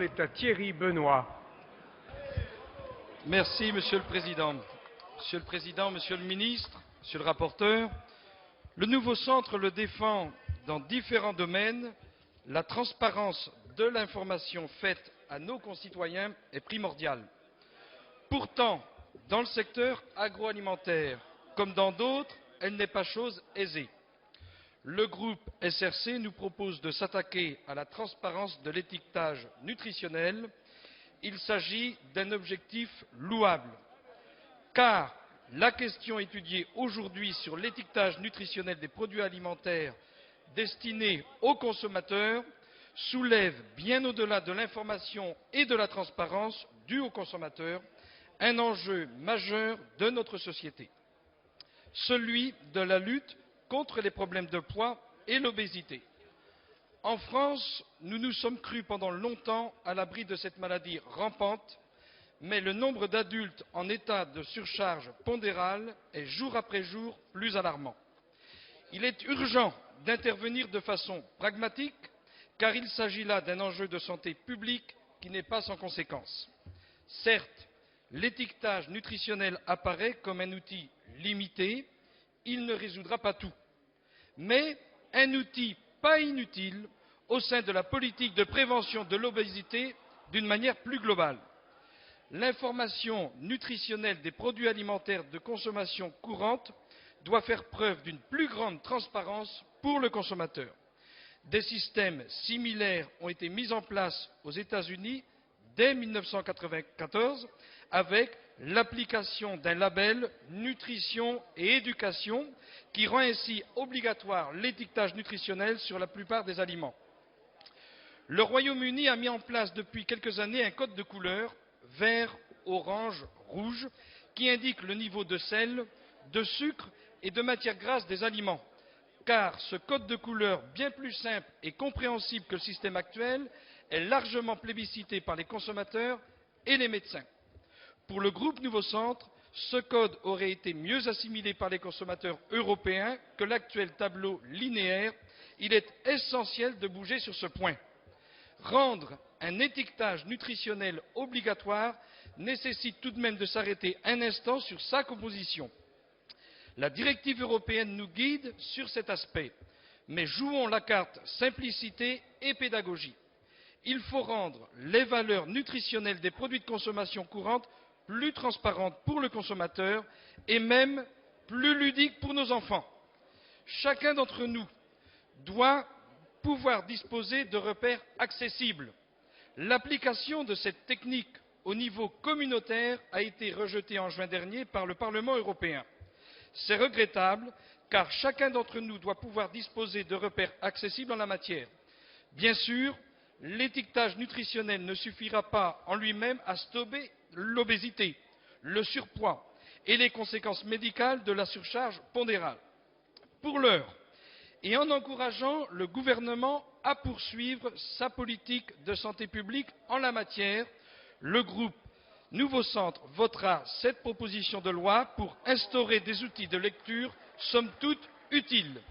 est à Thierry Benoît. Merci, Monsieur le Président. Monsieur le Président, Monsieur le Ministre, Monsieur le rapporteur, le nouveau centre le défend dans différents domaines. La transparence de l'information faite à nos concitoyens est primordiale. Pourtant, dans le secteur agroalimentaire, comme dans d'autres, elle n'est pas chose aisée. Le groupe SRC nous propose de s'attaquer à la transparence de l'étiquetage nutritionnel. Il s'agit d'un objectif louable, car la question étudiée aujourd'hui sur l'étiquetage nutritionnel des produits alimentaires destinés aux consommateurs soulève, bien au-delà de l'information et de la transparence due aux consommateurs, un enjeu majeur de notre société, celui de la lutte contre les problèmes de poids et l'obésité. En France, nous nous sommes crus pendant longtemps à l'abri de cette maladie rampante, mais le nombre d'adultes en état de surcharge pondérale est jour après jour plus alarmant. Il est urgent d'intervenir de façon pragmatique, car il s'agit là d'un enjeu de santé publique qui n'est pas sans conséquences. Certes, l'étiquetage nutritionnel apparaît comme un outil limité, il ne résoudra pas tout, mais un outil pas inutile au sein de la politique de prévention de l'obésité d'une manière plus globale. L'information nutritionnelle des produits alimentaires de consommation courante doit faire preuve d'une plus grande transparence pour le consommateur. Des systèmes similaires ont été mis en place aux États-Unis dès 1994 avec l'application d'un label nutrition et éducation qui rend ainsi obligatoire l'étiquetage nutritionnel sur la plupart des aliments. Le Royaume-Uni a mis en place depuis quelques années un code de couleur vert, orange, rouge qui indique le niveau de sel, de sucre et de matières grasses des aliments. Car ce code de couleur, bien plus simple et compréhensible que le système actuel, est largement plébiscité par les consommateurs et les médecins. Pour le groupe Nouveau Centre, ce code aurait été mieux assimilé par les consommateurs européens que l'actuel tableau linéaire. Il est essentiel de bouger sur ce point. Rendre un étiquetage nutritionnel obligatoire nécessite tout de même de s'arrêter un instant sur sa composition. La directive européenne nous guide sur cet aspect, mais jouons la carte simplicité et pédagogie. Il faut rendre les valeurs nutritionnelles des produits de consommation courante plus transparentes pour le consommateur et même plus ludiques pour nos enfants. Chacun d'entre nous doit pouvoir disposer de repères accessibles. L'application de cette technique au niveau communautaire a été rejetée en juin dernier par le Parlement européen. C'est regrettable, car chacun d'entre nous doit pouvoir disposer de repères accessibles en la matière. Bien sûr, l'étiquetage nutritionnel ne suffira pas en lui-même à stopper l'obésité, le surpoids et les conséquences médicales de la surcharge pondérale. Pour l'heure, et en encourageant le gouvernement à poursuivre sa politique de santé publique en la matière, le groupe Nouveau Centre votera cette proposition de loi pour instaurer des outils de lecture somme toute utiles.